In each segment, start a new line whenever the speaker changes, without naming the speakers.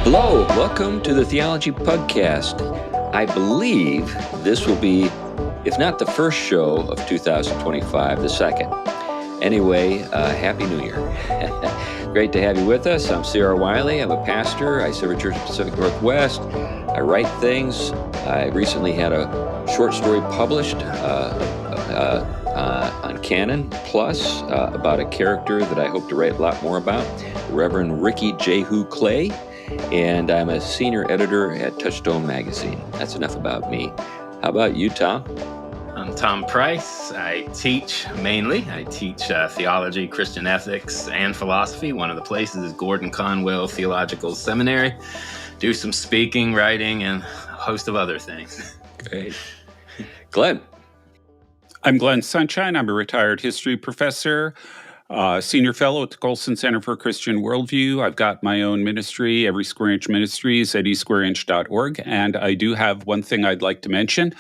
Hello, welcome to the Theology Pugcast. I believe this will be, if not the first show of 2025, the second. Anyway, Happy New Year. Great to have you with us. I'm C.R. Wiley. I'm a pastor. I serve a church in the Pacific Northwest. I write things. I recently had a short story published on Canon Plus about a character that I hope to write a lot more about, the Reverend Ricky Jehu Clay. And I'm a senior editor at Touchstone Magazine. That's enough about me. How about you, Tom?
I'm Tom Price. I teach theology, Christian ethics, and philosophy. One of the places is Gordon Conwell Theological Seminary. Do some speaking, writing, and a host of other things.
Great. Glenn?
I'm Glenn Sunshine. I'm a retired history professor, senior fellow at the Colson Center for Christian Worldview. I've got my own ministry, Every Square Inch Ministries at esquareinch.org. And I do have one thing I'd like to mention.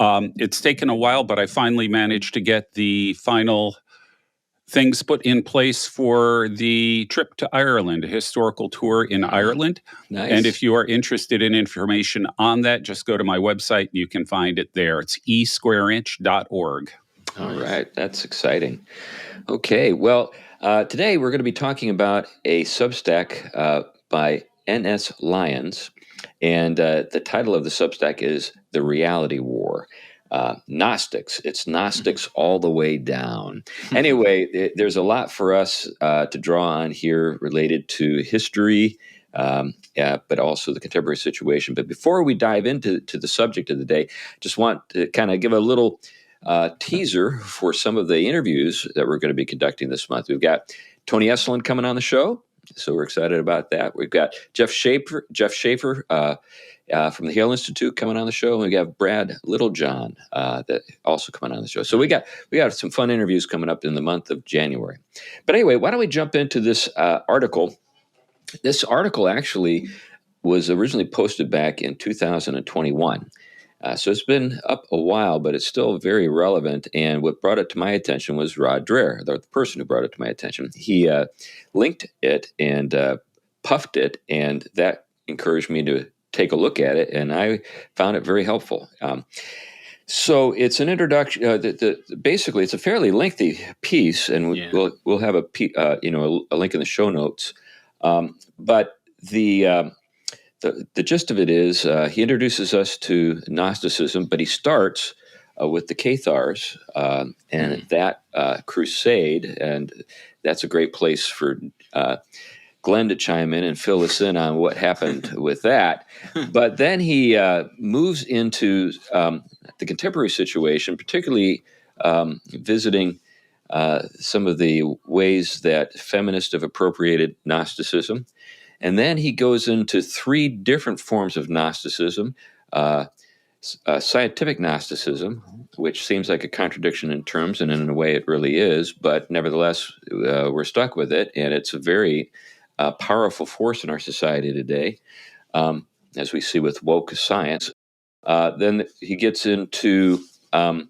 It's taken a while, but I finally managed to get the final things put in place for the trip to Ireland, a historical tour in Ireland.
Nice.
And if you are interested in information on that, just go to my website. You can find it there. It's esquareinch.org.
All right. That's exciting. Okay. Well, today we're going to be talking about a Substack by N.S. Lyons. And the title of the Substack is The Reality War. Gnostics. It's Gnostics all the way down. Anyway, there's a lot for us to draw on here related to history, but also the contemporary situation. But before we dive into the subject of the day, just want to kind of give a little teaser for some of the interviews that we're going to be conducting this month. We've got Tony Esolen coming on the show, so we're excited about that. We've got Jeff Schaefer from the Hale Institute coming on the show, and we got Brad Littlejohn that also coming on the show. So we got some fun interviews coming up in the month of January. But anyway, why don't we jump into this article? This article actually was originally posted back in 2021. So it's been up a while, but it's still very relevant. And what brought it to my attention was Rod Dreher, the person who brought it to my attention. He linked it and puffed it, and that encouraged me to take a look at it, and I found it very helpful. So it's an introduction. Basically, it's a fairly lengthy piece, and we'll have a link in the show notes. But the gist of it is he introduces us to Gnosticism, but he starts with the Cathars and that crusade, and that's a great place for Glenn to chime in and fill us in on what happened with that. But then he moves into the contemporary situation, particularly visiting some of the ways that feminists have appropriated Gnosticism. And then he goes into three different forms of Gnosticism. Scientific Gnosticism, which seems like a contradiction in terms, and in a way it really is, but nevertheless, we're stuck with it, and it's a very powerful force in our society today, as we see with woke science. Then he gets into a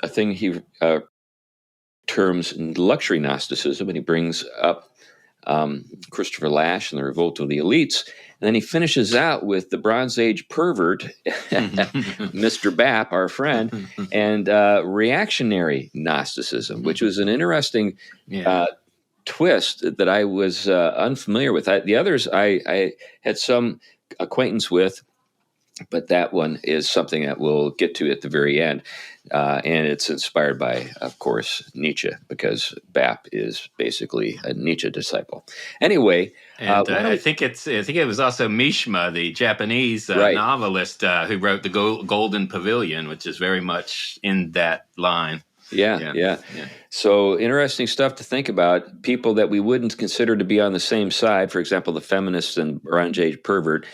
thing he terms luxury Gnosticism, and he brings up Christopher Lasch and the Revolt of the Elites. And then he finishes out with the Bronze Age pervert, Mr. Bapp, our friend, and reactionary Gnosticism, which was an interesting twist that I was unfamiliar with. The others I had some acquaintance with, but that one is something that we'll get to at the very end. And it's inspired by, of course, Nietzsche, because Bapp is basically a Nietzsche disciple. Anyway,
and I think it was also Mishima, the Japanese novelist, who wrote the Golden Pavilion, which is very much in that line.
Yeah. So interesting stuff to think about. People that we wouldn't consider to be on the same side, for example, the feminists and Bronze Age pervert,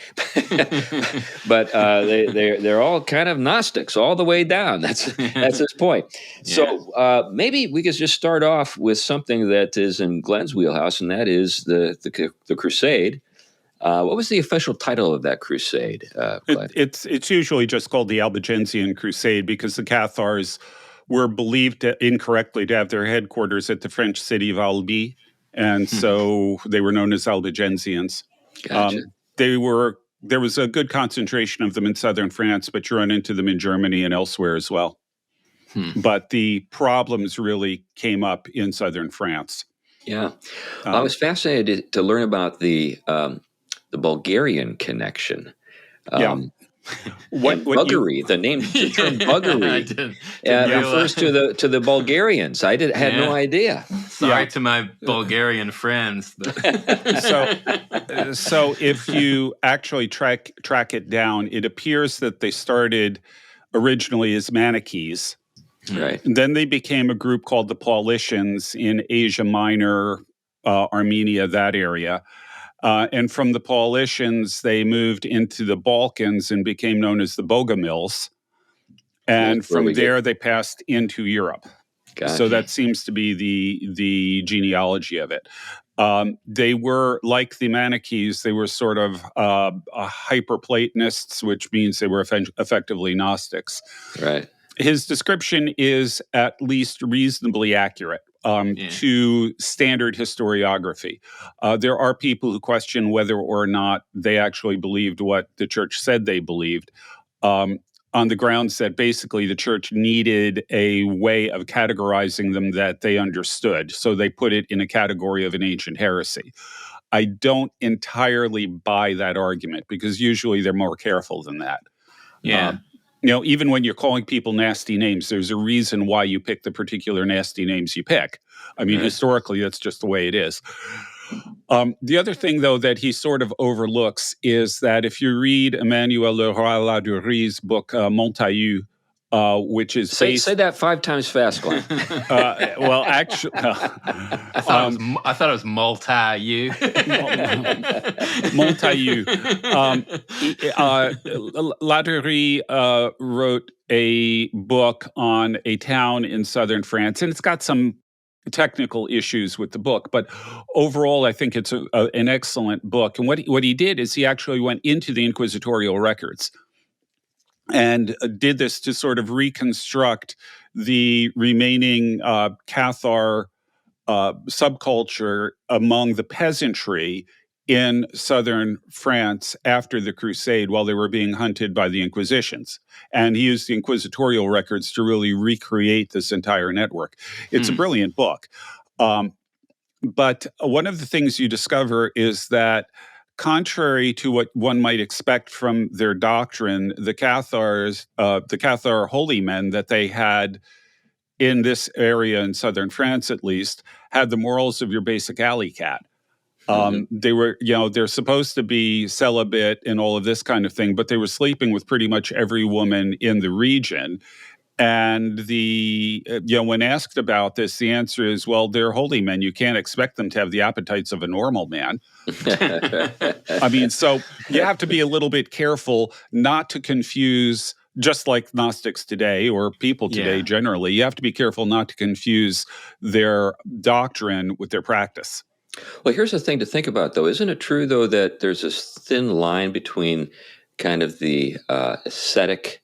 but they're all kind of Gnostics all the way down. That's his point. Yeah. So maybe we could just start off with something that is in Glenn's wheelhouse, and that is the Crusade. What was the official title of that crusade?
It's usually just called the Albigensian Crusade because the Cathars were believed incorrectly to have their headquarters at the French city of Albi, and so they were known as Albigensians.
Gotcha.
There was a good concentration of them in southern France, but you run into them in Germany and elsewhere as well. But the problems really came up in southern France.
Yeah. I was fascinated to learn about the Bulgarian connection. Buggery, the term buggery refers to the Bulgarians. I had no idea.
Sorry to my Bulgarian friends.
So if you actually track it down, it appears that they started originally as Manichees.
Right.
And then they became a group called the Paulicians in Asia Minor, Armenia, that area. And from the Paulicians, they moved into the Balkans and became known as the Bogomils. And from there, they passed into Europe. Gotcha. So that seems to be the genealogy of it. They were like the Manichees. They were sort of hyper-Platonists, which means they were effectively Gnostics.
Right.
His description is at least reasonably accurate to standard historiography. There are people who question whether or not they actually believed what the church said they believed, on the grounds that basically the church needed a way of categorizing them that they understood. So they put it in a category of an ancient heresy. I don't entirely buy that argument because usually they're more careful than that.
Yeah.
Even when you're calling people nasty names, there's a reason why you pick the particular nasty names you pick. I mean, historically, that's just the way it is. The other thing, though, that he sort of overlooks is that if you read Emmanuel Leroy-Ladurie book, Montaillou, which is
say that 5 times fast, Glenn.
Well, actually,
I thought it was multi-you.
Montaillou. Ladurie wrote a book on a town in southern France, and it's got some technical issues with the book, but overall, I think it's an excellent book. And what he did is he actually went into the inquisitorial records and did this to sort of reconstruct the remaining Cathar subculture among the peasantry in southern France after the Crusade while they were being hunted by the Inquisitions. And he used the inquisitorial records to really recreate this entire network. It's a brilliant book. But one of the things you discover is that contrary to what one might expect from their doctrine, the Cathar holy men that they had in this area in southern France, at least, had the morals of your basic alley cat. They were, they're supposed to be celibate and all of this kind of thing, but they were sleeping with pretty much every woman in the region. And when asked about this, the answer is, well, they're holy men. You can't expect them to have the appetites of a normal man. I mean, so you have to be a little bit careful not to confuse, just like Gnostics today or people today generally, you have to be careful not to confuse their doctrine with their practice.
Well, here's the thing to think about, though. Isn't it true, though, that there's this thin line between kind of the ascetic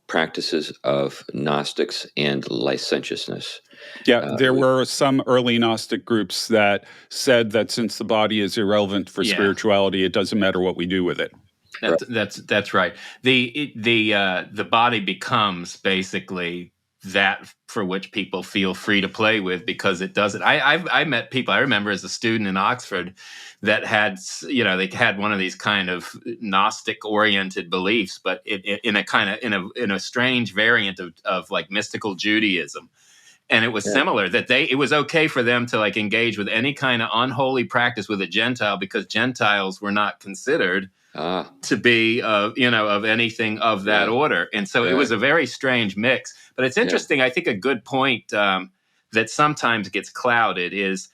practices of Gnostics and licentiousness?
Yeah, there were some early Gnostic groups that said that since the body is irrelevant for spirituality, it doesn't matter what we do with it.
That's right. The body becomes basically that for which people feel free to play with because it doesn't. I met people I remember as a student in Oxford that had they had one of these kind of Gnostic oriented beliefs, but in a strange variant of like mystical Judaism. And it was similar that it was okay for them to like engage with any kind of unholy practice with a Gentile because Gentiles were not considered to be of anything of that order. And so it was a very strange mix. But it's interesting. I think a good point that sometimes gets clouded is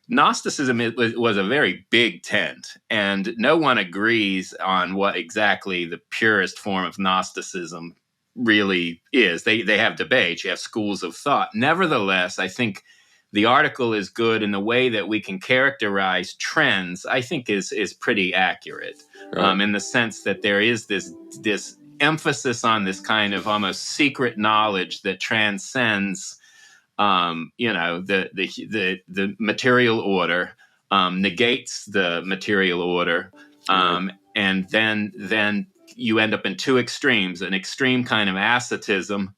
Gnosticism was a very big tent, and no one agrees on what exactly the purest form of Gnosticism really is. They have debates. You have schools of thought. Nevertheless, I think the article is good, and the way that we can characterize trends, I think, is pretty accurate, in the sense that there is this emphasis on this kind of almost secret knowledge that transcends the material order negates the material order, and then you end up in two extremes: an extreme kind of asceticism,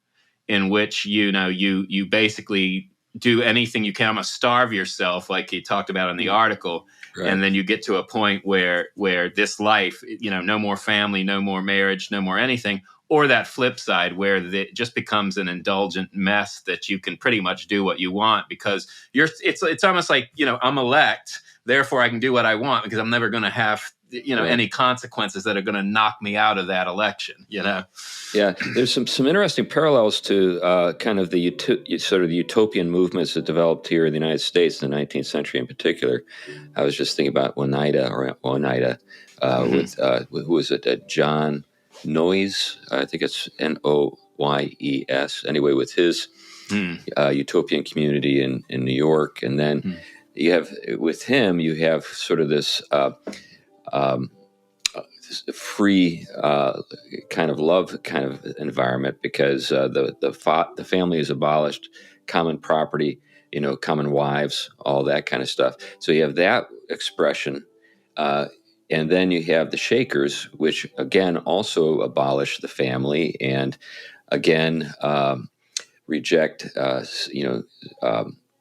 in which you basically do anything you can, almost starve yourself, like he talked about in the article, and then you get to a point where this life, no more family, no more marriage, no more anything. Or that flip side, where it just becomes an indulgent mess that you can pretty much do what you want because it's almost like, I'm elect, therefore I can do what I want because I'm never going to have any consequences that are going to knock me out of that election.
Yeah, there's some interesting parallels to kind of the sort of the utopian movements that developed here in the United States in the 19th century in particular. I was just thinking about Oneida with who was it? John Noyes, I think it's Noyes. Anyway, with his utopian community in New York, and then you have sort of this free kind of love kind of environment because the family is abolished, common property, common wives, all that kind of stuff. So you have that expression. And then you have the Shakers, which again also abolish the family and again reject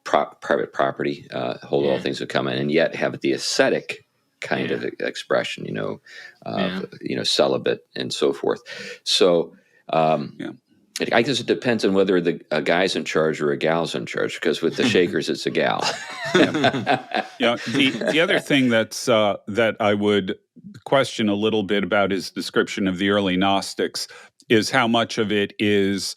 private property, hold all things in common, and yet have the ascetic kind of expression, celibate and so forth. So I guess it depends on whether a guy's in charge or a gal's in charge, because with the Shakers, it's a gal.
The other thing that I would question a little bit about his description of the early Gnostics is how much of it is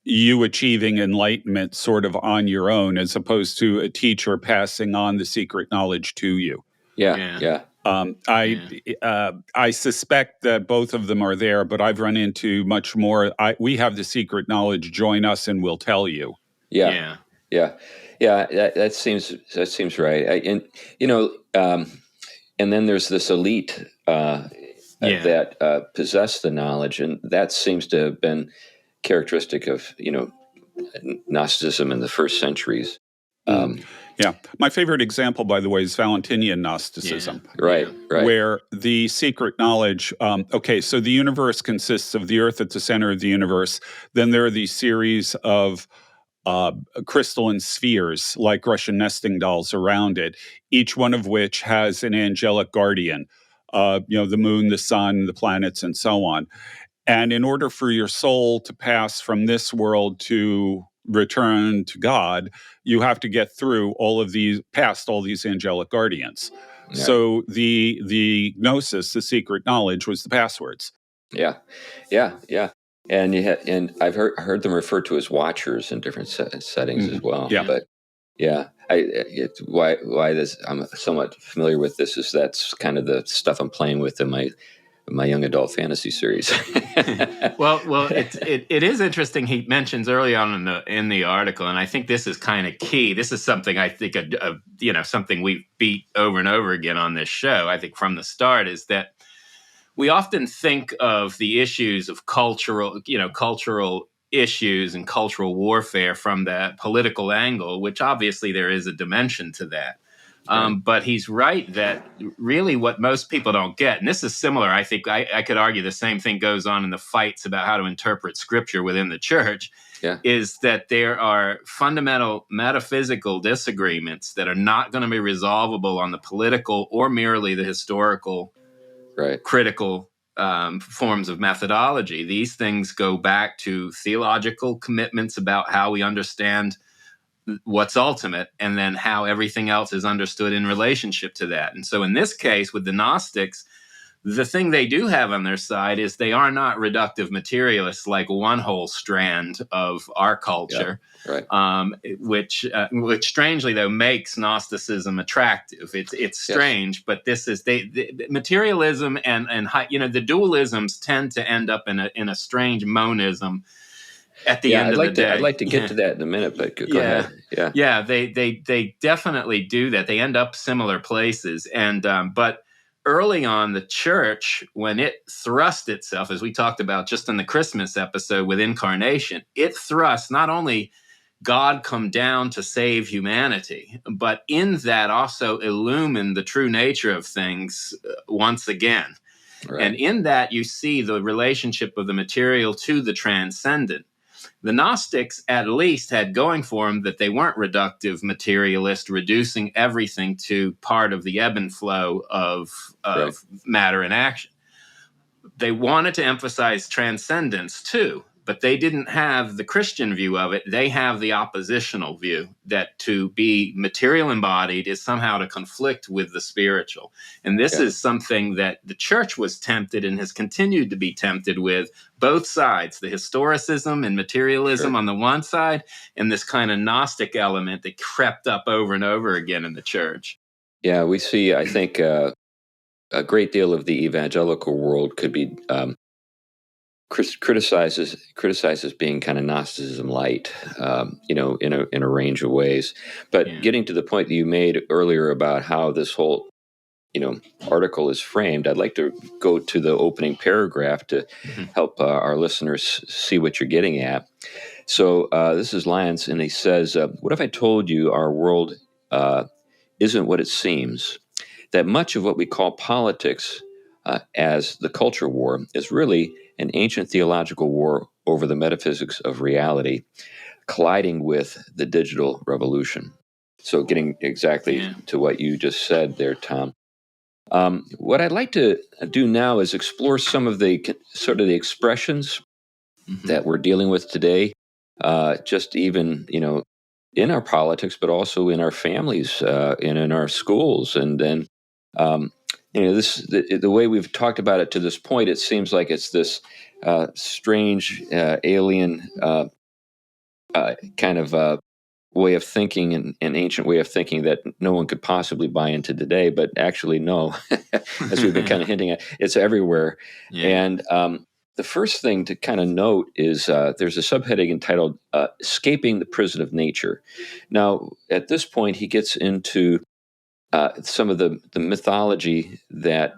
you achieving enlightenment sort of on your own, as opposed to a teacher passing on the secret knowledge to you. I suspect that both of them are there, but I've run into much more. We have the secret knowledge. Join us, and we'll tell you.
That seems right. And then there's this elite that possess the knowledge, and that seems to have been characteristic of Gnosticism in the first centuries.
My favorite example, by the way, is Valentinian Gnosticism.
Right.
Where the secret knowledge, so the universe consists of the earth at the center of the universe. Then there are these series of crystalline spheres, like Russian nesting dolls, around it, each one of which has an angelic guardian, the moon, the sun, the planets, and so on. And in order for your soul to pass from this world to return to God, you have to get through past all these angelic guardians. Yeah. So the gnosis, the secret knowledge, was the passwords.
Yeah. And I've heard them referred to as watchers in different settings as well.
Yeah.
But why this I'm somewhat familiar with this is that's kind of the stuff I'm playing with in my young adult fantasy series.
well, it is interesting. He mentions early on in the article, and I think this is kind of key. This is something I think something we've beat over and over again on this show. I think from the start is that we often think of the issues of cultural issues and cultural warfare from the political angle, which obviously there is a dimension to that. But he's right that really what most people don't get, and this is similar, I think I could argue the same thing goes on in the fights about how to interpret scripture within the church, is that there are fundamental metaphysical disagreements that are not going to be resolvable on the political or merely the historical, critical forms of methodology. These things go back to theological commitments about how we understand what's ultimate, and then how everything else is understood in relationship to that. And so in this case, with the Gnostics, the thing they do have on their side is they are not reductive materialists like one whole strand of our culture, which strangely, though, makes Gnosticism attractive. It's strange, but this is the materialism and the dualisms tend to end up in a strange monism at the end of the day.
I'd like to get to that in a minute, but go ahead.
They definitely do that. They end up similar places, and but early on, the church, when it thrust itself, as we talked about just in the Christmas episode with incarnation, it thrust not only God come down to save humanity, but in that also illumine the true nature of things once again.
Right.
And in that you see the relationship of the material to the transcendent. The Gnostics at least had going for them that they weren't reductive materialist, reducing everything to part of the ebb and flow of
Right.
matter and action. They wanted to emphasize transcendence too, but they didn't have the Christian view of it. They have the oppositional view that to be material embodied is somehow to conflict with the spiritual. And this is something that the church was tempted and has continued to be tempted with, both sides, the historicism and materialism on the one side, and this kind of Gnostic element that crept up over and over again in the church.
Yeah, we see, I think, a great deal of the evangelical world could be criticizes being kind of Gnosticism light, in a range of ways. But getting to the point that you made earlier about how this whole article is framed, I'd like to go to the opening paragraph to help our listeners see what you're getting at. So this is Lyons, and he says, "What if I told you our world isn't what it seems? That much of what we call politics as the culture war is really an ancient theological war over the metaphysics of reality, colliding with the digital revolution." So getting exactly to what you just said there, Tom. What I'd like to do now is explore some of the sort of the expressions that we're dealing with today, just even, in our politics, but also in our families and in our schools. And then, the way we've talked about it to this point, it seems like it's this strange, alien kind of way of thinking, an ancient way of thinking that no one could possibly buy into today. But actually, no, as we've been kind of hinting at, it's everywhere. And the first thing to kind of note is there's a subheading entitled "Escaping the Prison of Nature." Now, at this point, he gets into some of the mythology that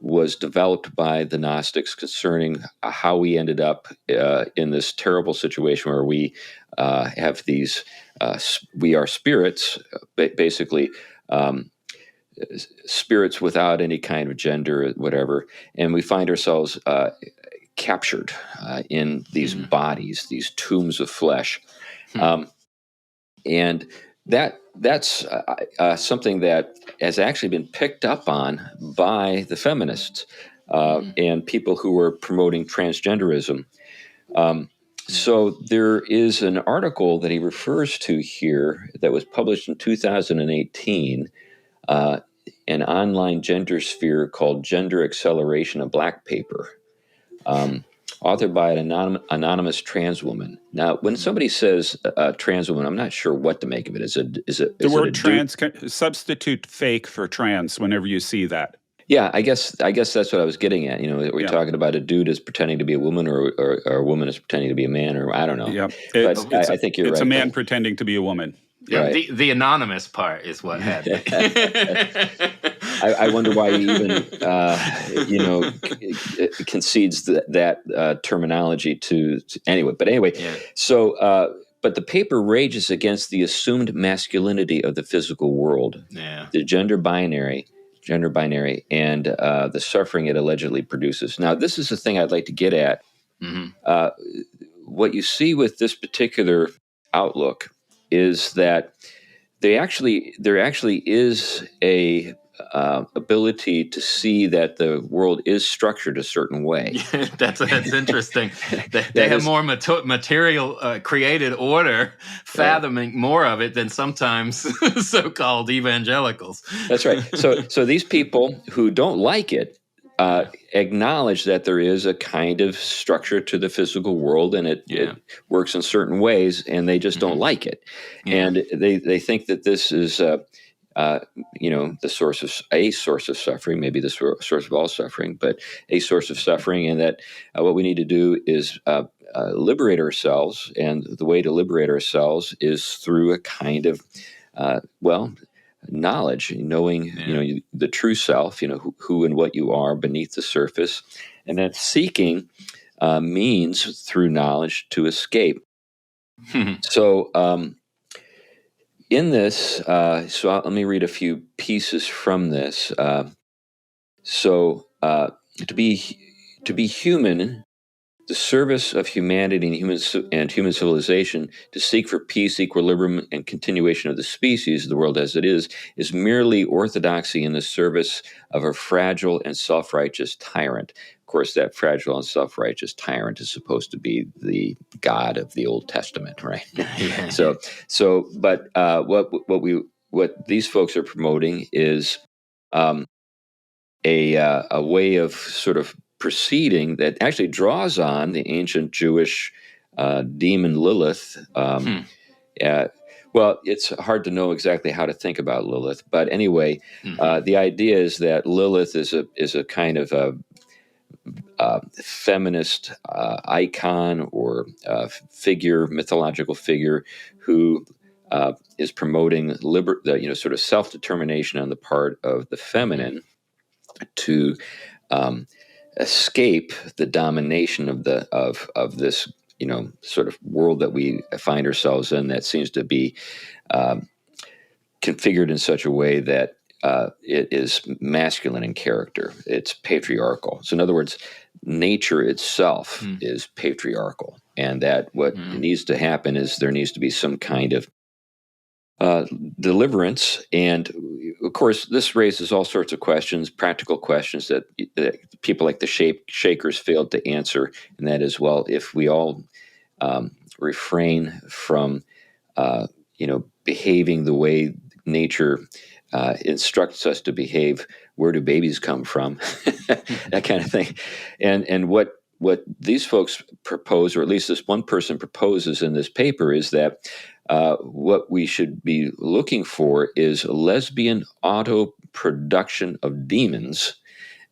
was developed by the Gnostics concerning how we ended up in this terrible situation where we have these, we are spirits, basically spirits without any kind of gender, whatever, and we find ourselves captured in these bodies, these tombs of flesh. And that's something that has actually been picked up on by the feminists and people who were promoting transgenderism. So there is an article that he refers to here that was published in 2018, an online gender sphere called Gender Acceleration, a Black Paper. Authored by an anonymous trans woman. Now, when somebody says trans woman, I'm not sure what to make of it. Is it
the word trans? Substitute fake for trans whenever you see that.
Yeah, I guess that's what I was getting at. We're talking about a dude is pretending to be a woman, or a woman is pretending to be a man, or I don't know.
Yeah,
but I think you're right.
It's a man pretending to be a woman.
Yeah,
right.
the anonymous part is what had me.
I wonder why he even, concedes that terminology to anyway. But anyway, so, but the paper rages against the assumed masculinity of the physical world, the gender binary, and the suffering it allegedly produces. Now, this is the thing I'd like to get at. What you see with this particular outlook is that there actually is a ability to see that the world is structured a certain way.
That's interesting. They have more material created order, fathoming more of it than sometimes so-called evangelicals.
That's right. So these people who don't like it acknowledge that there is a kind of structure to the physical world, and it works in certain ways, and they just don't like it. And they think that this is the source of suffering, maybe the source of all suffering, but a source of suffering, and that what we need to do is liberate ourselves, and the way to liberate ourselves is through a kind of knowledge, knowing the true self, who and what you are beneath the surface, and that seeking means through knowledge to escape. So in this, let me read a few pieces from this. So to be human, the service of humanity and human civilization, to seek for peace, equilibrium, and continuation of the species, the world as it is merely orthodoxy in the service of a fragile and self-righteous tyrant. Of course, that fragile and self-righteous tyrant is supposed to be the God of the Old Testament, right?
Yeah.
But what these folks are promoting is um, a way of sort of proceeding that actually draws on the ancient Jewish demon Lilith. Uh, well, it's hard to know exactly how to think about Lilith, but anyway, the idea is that Lilith is a kind of a feminist icon or figure, mythological figure, who is promoting sort of self-determination on the part of the feminine to um, escape the domination of this sort of world that we find ourselves in, that seems to be um, configured in such a way that it is masculine in character. It's patriarchal. So in other words, nature itself is patriarchal, and that what needs to happen is there needs to be some kind of deliverance. And of course, this raises all sorts of questions, practical questions that people like the Shakers failed to answer. And that is, well, if we all refrain from, behaving the way nature instructs us to behave, where do babies come from? That kind of thing. And what these folks propose, or at least this one person proposes in this paper, is that what we should be looking for is lesbian auto production of demons.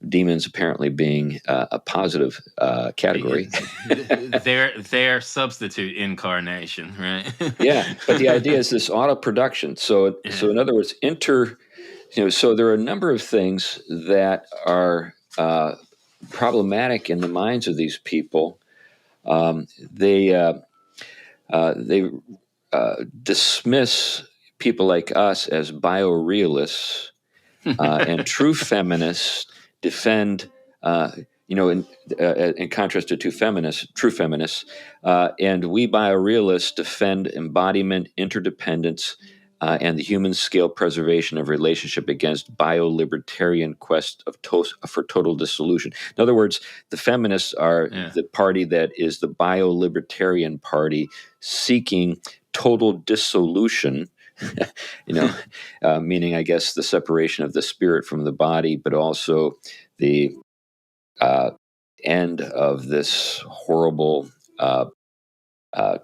Demons apparently being a positive category.
Their substitute incarnation, right?
Yeah, but the idea is this auto production. So in other words, so there are a number of things that are problematic in the minds of these people. They dismiss people like us as biorealists, and true feminists defend, in contrast to true feminists, and we biorealists defend embodiment, interdependence, and the human scale preservation of relationship against bio-libertarian quest for total dissolution. In other words, the feminists are the party that is the bio-libertarian party seeking total dissolution, meaning, I guess, the separation of the spirit from the body, but also the end of this horrible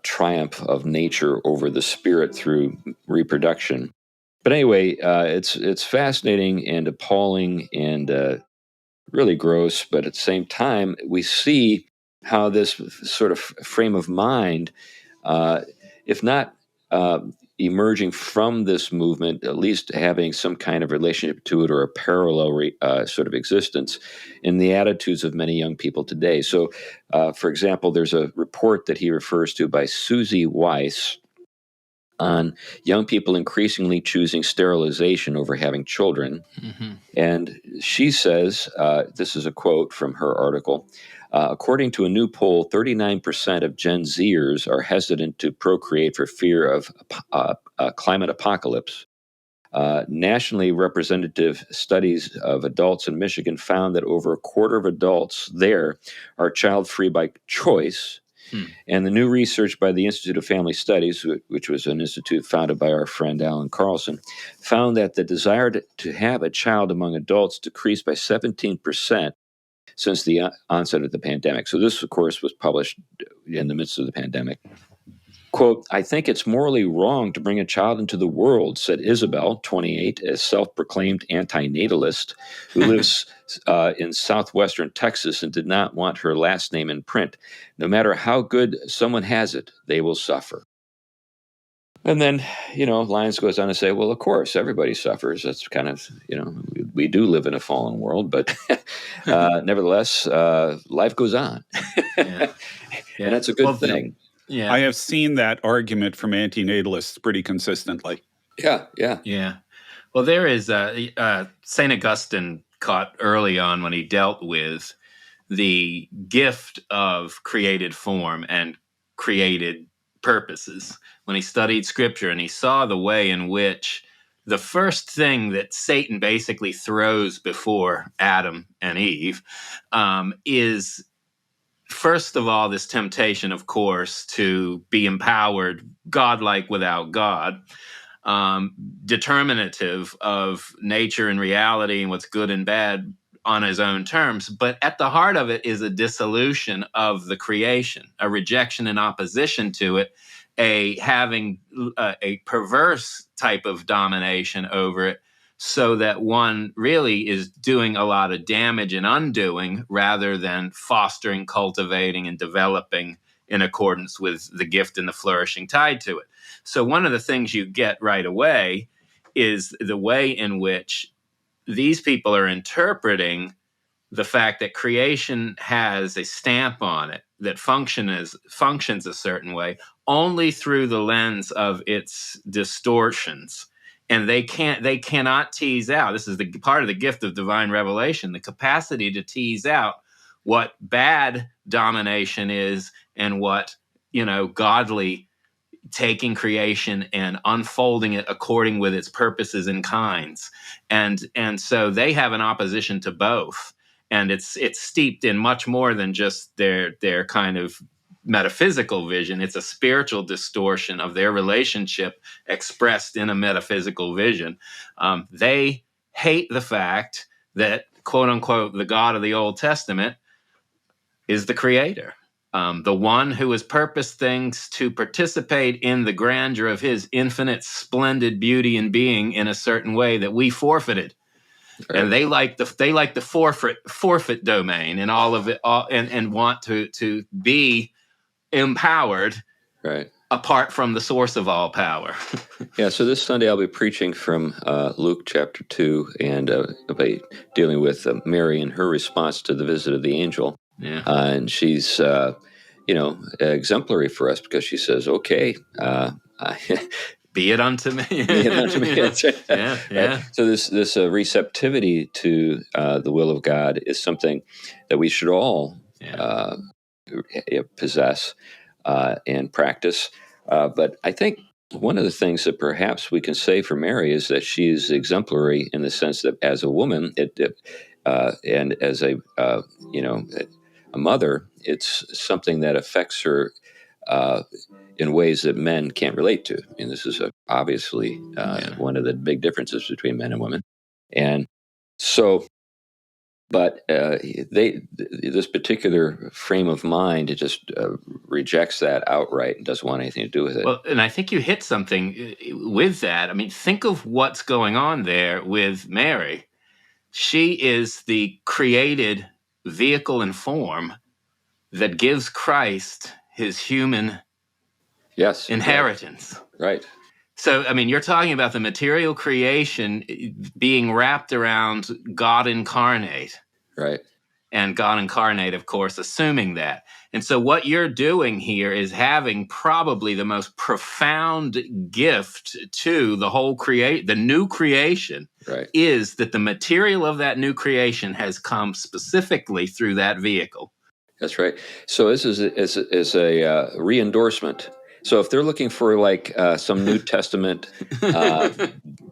triumph of nature over the spirit through reproduction. But anyway, it's fascinating and appalling and really gross. But at the same time, we see how this sort of frame of mind, if not emerging from this movement, at least having some kind of relationship to it or a parallel sort of existence in the attitudes of many young people today. So, for example, there's a report that he refers to by Susie Weiss on young people increasingly choosing sterilization over having children. And she says, this is a quote from her article, according to a new poll, 39% of Gen Zers are hesitant to procreate for fear of climate apocalypse. Nationally representative studies of adults in Michigan found that over a quarter of adults there are child-free by choice. And the new research by the Institute of Family Studies, which was an institute founded by our friend Alan Carlson, found that the desire to have a child among adults decreased by 17% since the onset of the pandemic. So this, of course, was published in the midst of the pandemic. Quote, I think it's morally wrong to bring a child into the world, said Isabel, 28, a self-proclaimed antinatalist who lives in southwestern Texas and did not want her last name in print. No matter how good someone has it, they will suffer. And then, Lyons goes on to say, well, of course, everybody suffers. That's kind of, we do live in a fallen world, but nevertheless, life goes on. And that's a good thing.
Yeah.
I have seen that argument from antinatalists pretty consistently.
Yeah, yeah.
Yeah. Well, there is St. Augustine caught early on when he dealt with the gift of created form and created purposes. When he studied scripture and he saw the way in which the first thing that Satan basically throws before Adam and Eve is, first of all, this temptation, of course, to be empowered, godlike without God, determinative of nature and reality and what's good and bad on his own terms. But at the heart of it is a dissolution of the creation, a rejection and opposition to it, having a perverse type of domination over it, so that one really is doing a lot of damage and undoing rather than fostering, cultivating, and developing in accordance with the gift and the flourishing tied to it. So one of the things you get right away is the way in which these people are interpreting the fact that creation has a stamp on it that functions a certain way only through the lens of its distortions. And they cannot tease out. This is the part of the gift of divine revelation, the capacity to tease out what bad domination is and what, godly, taking creation and unfolding it according with its purposes and kinds. And so they have an opposition to both. And it's steeped in much more than just their kind of metaphysical vision. It's a spiritual distortion of their relationship expressed in a metaphysical vision. They hate the fact that, quote unquote, the God of the Old Testament is the creator. The one who has purposed things to participate in the grandeur of his infinite, splendid beauty and being in a certain way that we forfeited. Right. And they like the forfeit domain and all of it, and want to be empowered,
right,
apart from the source of all power.
Yeah. So this Sunday I'll be preaching from Luke chapter 2, and I'll be dealing with Mary and her response to the visit of the angel.
Yeah.
And she's, exemplary for us, because she says, "Okay,
be it unto me."
Be it unto me. That's right.
Yeah, yeah.
Right? So this receptivity to the will of God is something that we should all possess and practice. But I think one of the things that perhaps we can say for Mary is that she's exemplary in the sense that as a woman, and as a mother, it's something that affects her in ways that men can't relate to. And this is obviously one of the big differences between men and women. And so, but this particular frame of mind, it just rejects that outright and doesn't want anything to do with it.
Well, and I think you hit something with that. I mean, think of what's going on there with Mary. She is the created vehicle and form that gives Christ his human inheritance.
Right.
So, I mean, you're talking about the material creation being wrapped around God incarnate.
Right.
And God incarnate, of course, assuming that. And so what you're doing here is having probably the most profound gift to the whole the new creation,
right,
is that the material of that new creation has come specifically through that vehicle.
That's right. So this is a re-endorsement. So if they're looking for like some New Testament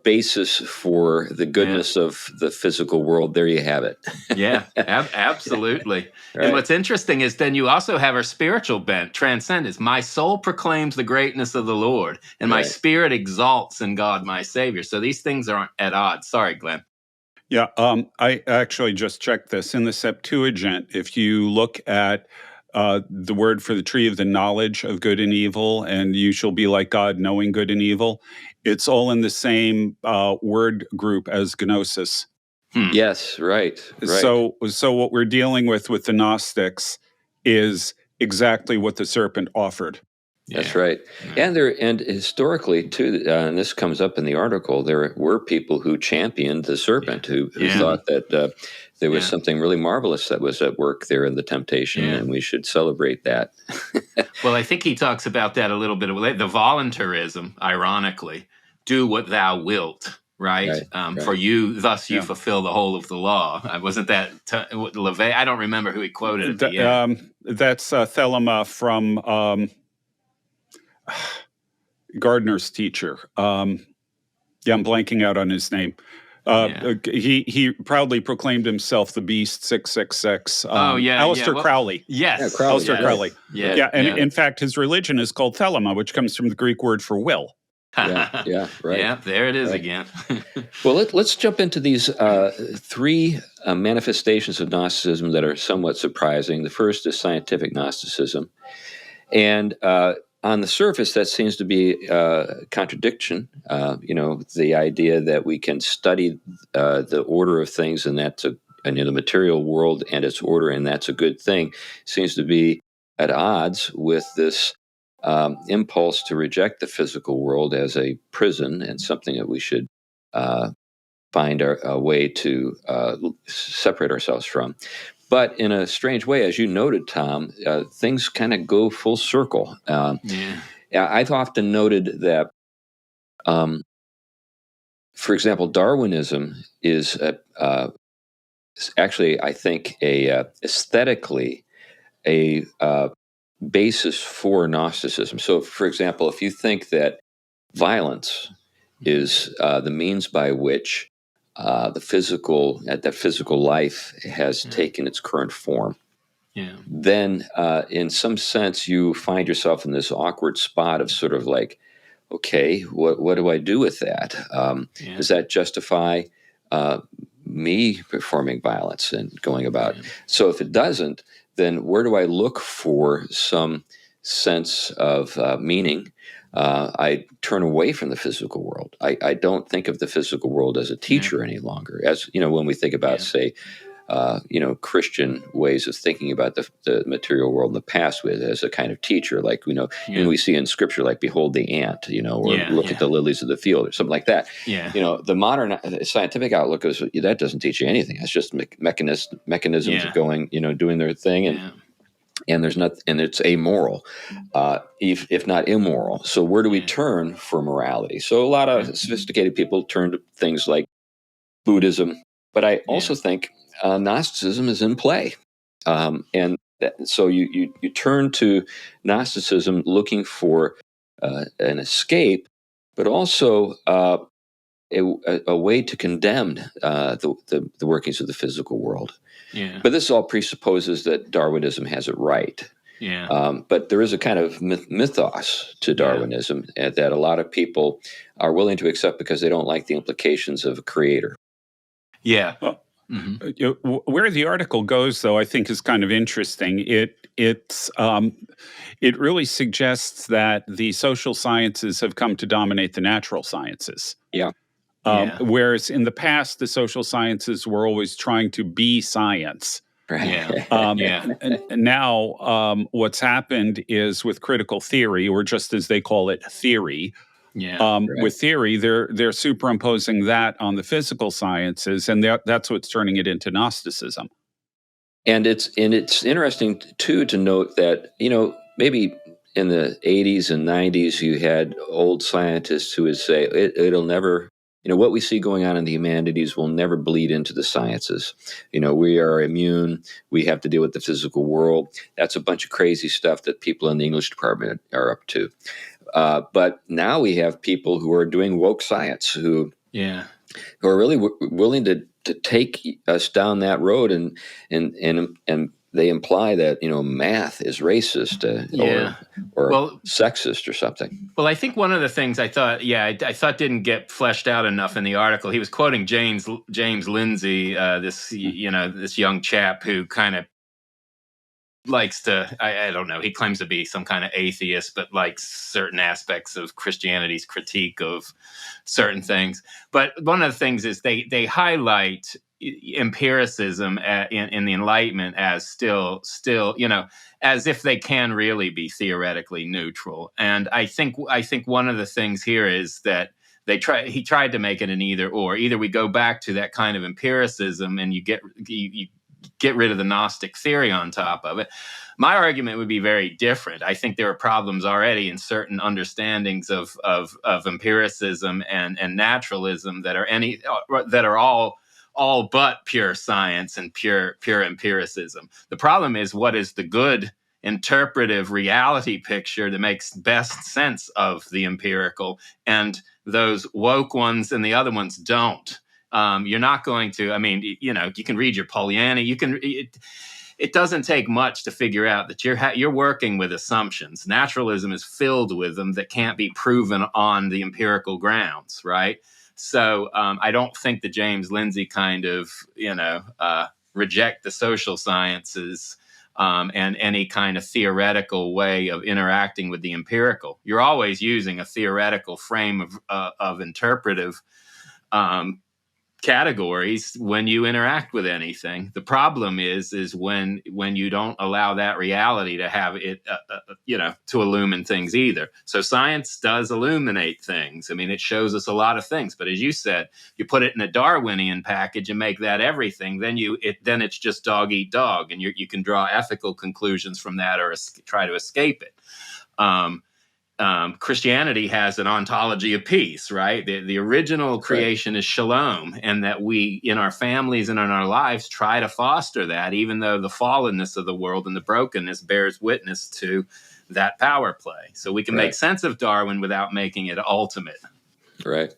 basis for the goodness of the physical world, there you have it.
Yeah, absolutely.
Right.
And what's interesting is then you also have our spiritual bent, transcendence. My soul proclaims the greatness of the Lord, and my spirit exalts in God, my Savior. So these things aren't at odds. Sorry, Glenn.
Yeah, I actually just checked this. In the Septuagint, if you look at the word for the tree of the knowledge of good and evil, and you shall be like God, knowing good and evil, it's all in the same word group as gnosis.
Yes, right.
So what we're dealing with the Gnostics is exactly what the serpent offered.
That's right. And historically too, and this comes up in the article, there were people who championed the serpent, who thought that there was something really marvelous that was at work there in the temptation, and we should celebrate that.
Well, I think he talks about that a little bit later. The voluntarism, ironically, do what thou wilt. Right. For you, thus you fulfill the whole of the law. Wasn't that LeVay? I don't remember who he quoted at the end.
That's Thelema from Gardner's teacher. I'm blanking out on his name. He proudly proclaimed himself the Beast 666. Aleister Crowley.
Yes.
Aleister Crowley.
And
in fact, his religion is called Thelema, which comes from the Greek word for will.
Right.
Yeah, there it is again.
Well, let's jump into these three manifestations of Gnosticism that are somewhat surprising. The first is scientific Gnosticism. And on the surface, that seems to be a contradiction. The idea that we can study the order of things, and that's in the material world and its order, and that's a good thing, seems to be at odds with this impulse to reject the physical world as a prison and something that we should find a way to separate ourselves from. But in a strange way, as you noted, Tom, things kind of go full circle. I've often noted that, for example, Darwinism is actually, I think, aesthetically a basis for Gnosticism. So, for example, if you think that violence is the means by which the physical life has taken its current form, then in some sense you find yourself in this awkward spot of sort of like, okay, what do I do with that? Does that justify me performing violence and going about? So if it doesn't, then where do I look for some sense of meaning? I turn away from the physical world. I don't think of the physical world as a teacher any longer. As when we think about, say, Christian ways of thinking about the material world in the past as a kind of teacher, like when we see in Scripture, like behold the ant, or look at the lilies of the field, or something like that. The modern scientific outlook is that doesn't teach you anything. It's just mechanisms of going, doing their thing, and there's not, and it's amoral, if not immoral. So where do we turn for morality? So a lot of sophisticated people turn to things like Buddhism, but I also think Gnosticism is in play, so you turn to Gnosticism looking for an escape, but also a way to condemn the workings of the physical world. But this all presupposes that Darwinism has it right. But there is a kind of mythos to Darwinism that a lot of people are willing to accept because they don't like the implications of a creator.
Where the article goes, though, I think is kind of interesting. It really suggests that the social sciences have come to dominate the natural sciences. Whereas in the past, the social sciences were always trying to be science. And now what's happened is with critical theory, or just as they call it, theory. With theory, they're superimposing that on the physical sciences, and that's what's turning it into Gnosticism.
And it's interesting too to note that maybe in the 80s and 90s you had old scientists who would say it'll never. What we see going on in the humanities will never bleed into the sciences. We are immune. We have to deal with the physical world. That's a bunch of crazy stuff that people in the English department are up to. But now we have people who are doing woke science who are really willing to take us down that road, and they imply that math is racist or sexist or something.
Well, I think one of the things I thought didn't get fleshed out enough in the article. He was quoting James Lindsay, this young chap who kind of likes to, I don't know, he claims to be some kind of atheist, but likes certain aspects of Christianity's critique of certain things. But one of the things is they highlight empiricism in the Enlightenment as still, as if they can really be theoretically neutral. And I think one of the things here is that he tried to make it an either or. Either we go back to that kind of empiricism and you get rid of the Gnostic theory on top of it. My argument would be very different. I think there are problems already in certain understandings of empiricism and naturalism that are all but pure science and pure empiricism. The problem is, what is the good interpretive reality picture that makes best sense of the empirical, and those woke ones and the other ones don't. You're not going to. I mean, you can read your Pollyanna. It doesn't take much to figure out that you're working with assumptions. Naturalism is filled with them that can't be proven on the empirical grounds, right? So I don't think the James Lindsay kind of, reject the social sciences and any kind of theoretical way of interacting with the empirical. You're always using a theoretical frame of interpretive categories when you interact with anything. The problem is when you don't allow that reality to have it, to illumine things either. So science does illuminate things. I mean, it shows us a lot of things. But as you said, you put it in a Darwinian package and make that everything. Then it's just dog eat dog, and you can draw ethical conclusions from that or try to escape it. Christianity has an ontology of peace, right? The original creation is shalom, and that we, in our families and in our lives, try to foster that, even though the fallenness of the world and the brokenness bears witness to that power play. So we can make sense of Darwin without making it ultimate.
Right.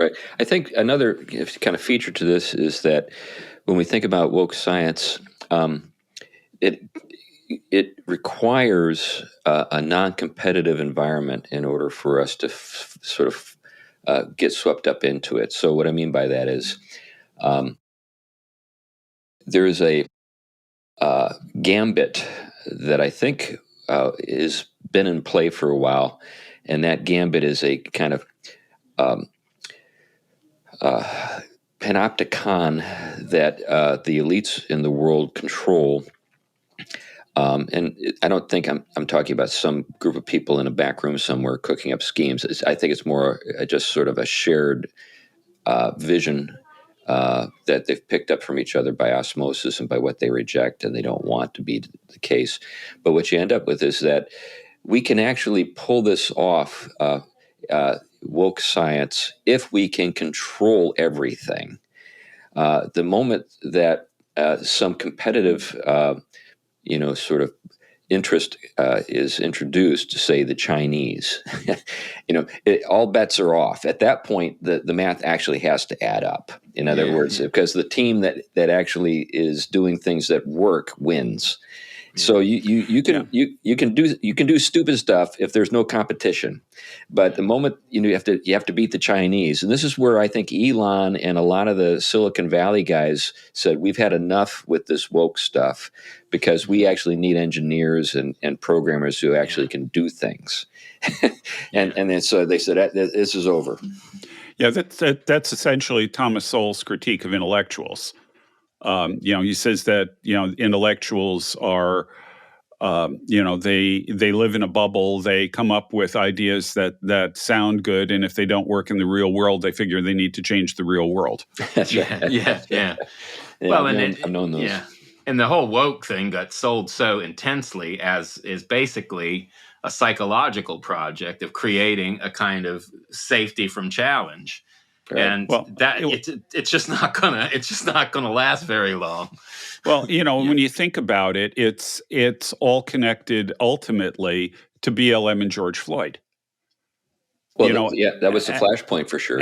I think another kind of feature to this is that when we think about woke science, it requires a non-competitive environment in order for us to sort of get swept up into it. So what I mean by that is there is a gambit that I think has been in play for a while, and that gambit is a kind of panopticon that the elites in the world control. And I don't think I'm talking about some group of people in a back room somewhere cooking up schemes. I think it's more just sort of a shared vision that they've picked up from each other by osmosis and by what they reject and they don't want to be the case. But what you end up with is that we can actually pull this off, woke science, if we can control everything. The moment that some competitive sort of interest is introduced, to say the Chinese, all bets are off. At that point, the math actually has to add up. In other words, because the team that actually is doing things that work wins. So you can do stupid stuff if there's no competition, but the moment you have to beat the Chinese, and this is where I think Elon and a lot of the Silicon Valley guys said we've had enough with this woke stuff, because we actually need engineers and programmers who actually can do things, and then so they said this is over.
Yeah, that's essentially Thomas Sowell's critique of intellectuals. He says that intellectuals are, they live in a bubble. They come up with ideas that sound good, and if they don't work in the real world, they figure they need to change the real world.
That's right.
Yeah. Well, I've known those. Yeah, and the whole woke thing got sold so intensely as is basically a psychological project of creating a kind of safety from challenge. Right. And it's just not gonna last very long.
Well, when you think about it, it's all connected ultimately to BLM and George Floyd.
Well, that was the flashpoint for sure.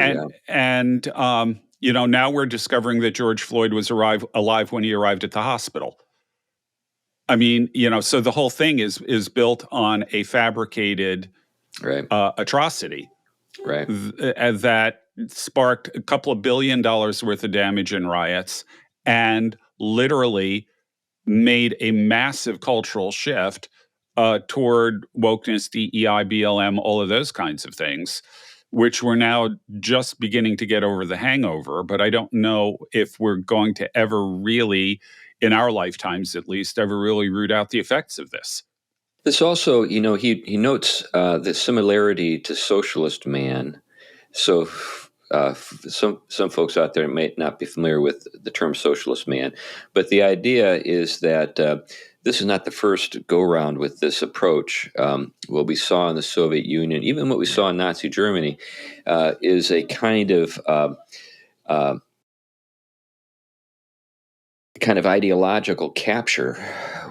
And now we're discovering that George Floyd was alive when he arrived at the hospital. I mean, so the whole thing is built on a fabricated atrocity,
right?
That sparked a couple of $1 billion worth of damage in riots and literally made a massive cultural shift toward wokeness, DEI, BLM, all of those kinds of things, which we're now just beginning to get over the hangover. But I don't know if we're going to ever really, in our lifetimes at least, ever really root out the effects of this.
This also, he notes the similarity to socialist man. So some folks out there may not be familiar with the term socialist man, but the idea is that this is not the first go-round with this approach. What we saw in the Soviet Union, even what we saw in Nazi Germany, is a kind of ideological capture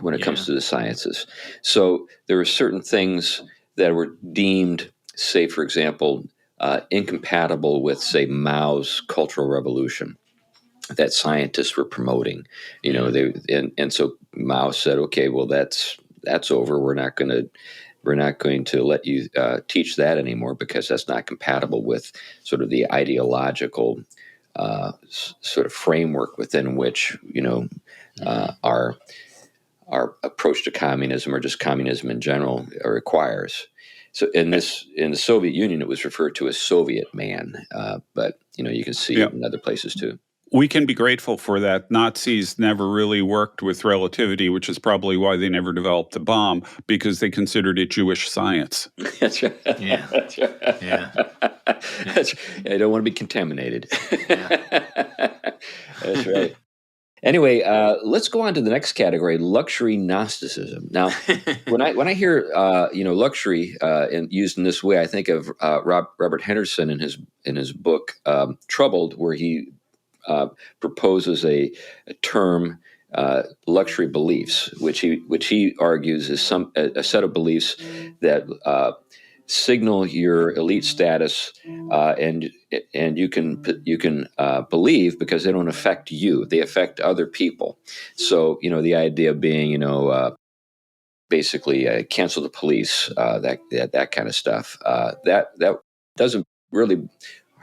when it comes to the sciences. So there were certain things that were deemed, say, for example, incompatible with, say, Mao's Cultural Revolution that scientists were promoting. And so Mao said, "Okay, well, that's over. We're not going to let you teach that anymore because that's not compatible with sort of the ideological sort of framework within which our approach to communism, or just communism in general, requires." So in the Soviet Union, it was referred to as Soviet man, but you can see it in other places too.
We can be grateful for that. Nazis never really worked with relativity, which is probably why they never developed the bomb, because they considered it Jewish science.
That's right.
Yeah.
That's right.
Yeah.
I don't want to be contaminated. That's right. Anyway, let's go on to the next category: luxury Gnosticism. Now, when I hear luxury and used in this way, I think of Robert Henderson in his book Troubled, where he proposes a term, luxury beliefs, which he argues is a set of beliefs that signal your elite status, and you can believe because they don't affect you; they affect other people. So the idea being, basically cancel the police, that kind of stuff. That doesn't really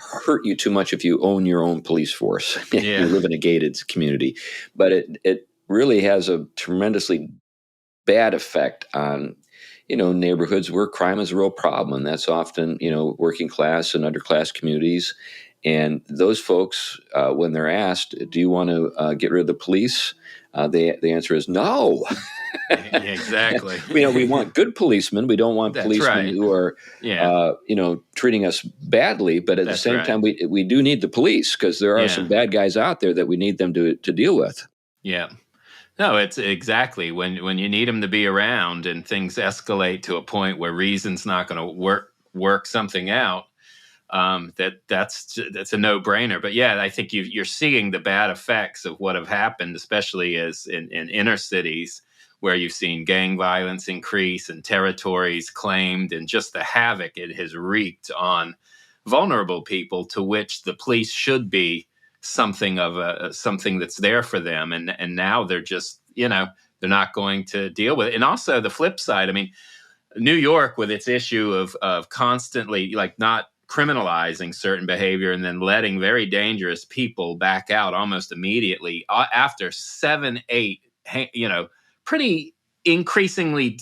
hurt you too much if you own your own police force. You live in a gated community, but it really has a tremendously bad effect on neighborhoods where crime is a real problem, and that's often working class and underclass communities. And those folks, when they're asked, "Do you want to get rid of the police?" The answer is no.
Exactly.
We want good policemen. We don't want policemen who are, treating us badly. But at the same time, we do need the police, because there are some bad guys out there that we need them to deal with. Yeah.
No, it's exactly when you need them to be around and things escalate to a point where reason's not going to work something out. That's a no-brainer. But I think you're seeing the bad effects of what have happened, especially as in inner cities, where you've seen gang violence increase and territories claimed, and just the havoc it has wreaked on vulnerable people, to which the police should be something that's there for them, and now they're just they're not going to deal with it. And also the flip side, I mean, New York, with its issue of constantly not criminalizing certain behavior and then letting very dangerous people back out almost immediately after 7-8 pretty increasingly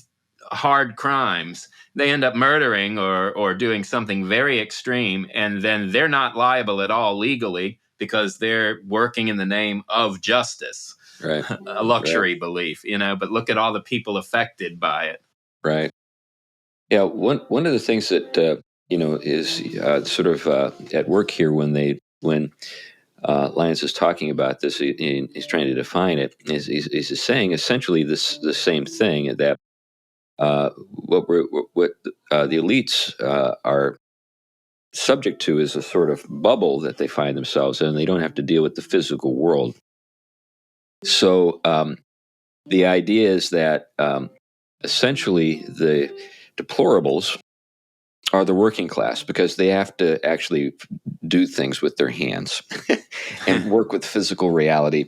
hard crimes, they end up murdering or doing something very extreme, and then they're not liable at all legally because they're working in the name of justice.
Right.
A luxury belief, but look at all the people affected by it.
Right. Yeah. One of the things that, is sort of at work here when Lyons is talking about this, he's trying to define it. He's saying essentially the same thing, that what the elites are subject to is a sort of bubble that they find themselves in. They don't have to deal with the physical world. So the idea is that essentially the deplorables are the working class, because they have to actually do things with their hands and work with physical reality.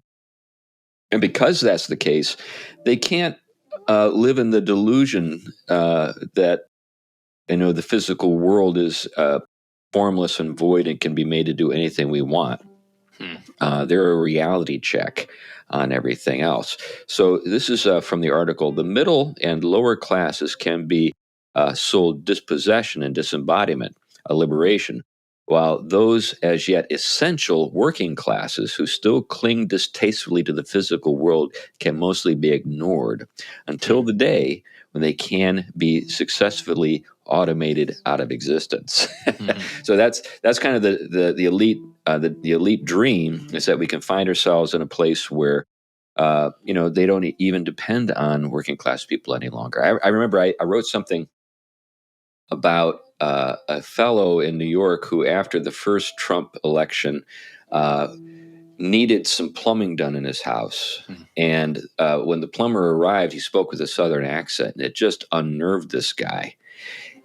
And because that's the case, they can't live in the delusion that the physical world is formless and void and can be made to do anything we want. They're a reality check on everything else. So this is from the article: the middle and lower classes can be sold dispossession and disembodiment, a liberation, while those as yet essential working classes who still cling distastefully to the physical world can mostly be ignored until the day when they can be successfully automated out of existence. So that's kind of the elite the elite dream, is that we can find ourselves in a place where they don't even depend on working class people any longer. I remember I wrote something about a fellow in New York who, after the first Trump election, needed some plumbing done in his house. And when the plumber arrived, he spoke with a Southern accent, and it just unnerved this guy.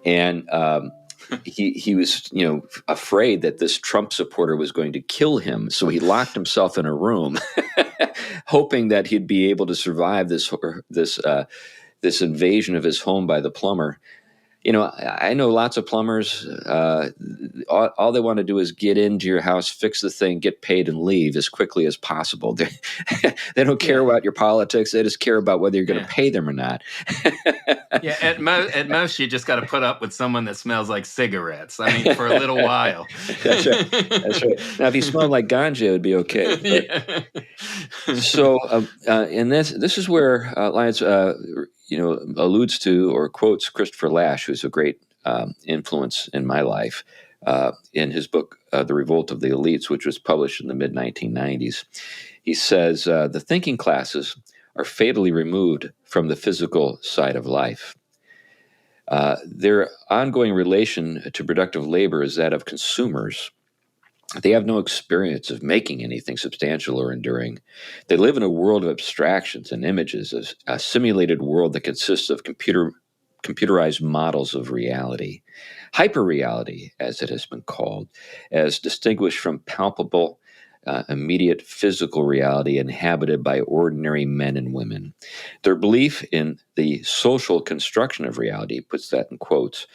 And he was, afraid that this Trump supporter was going to kill him. So he locked himself in a room, hoping that he'd be able to survive this invasion of his home by the plumber. I know lots of plumbers. All they want to do is get into your house, fix the thing, get paid, and leave as quickly as possible. They don't care about your politics. They just care about whether you're going to pay them or not.
At most, you just got to put up with someone that smells like cigarettes. I mean, for a little while.
That's right. That's right. Now, if you smelled like ganja, it would be okay. But, so, and this is where Lyons, alludes to or quotes Christopher Lasch, who's a great influence in my life, in his book, The Revolt of the Elites, which was published in the mid-1990s. He says, the thinking classes are fatally removed from the physical side of life. Their ongoing relation to productive labor is that of consumers. They have no experience of making anything substantial or enduring. They live in a world of abstractions and images, a simulated world that consists of computerized models of reality. Hyperreality, as it has been called, as distinguished from palpable, immediate physical reality inhabited by ordinary men and women. Their belief in the social construction of reality, puts that in quotes,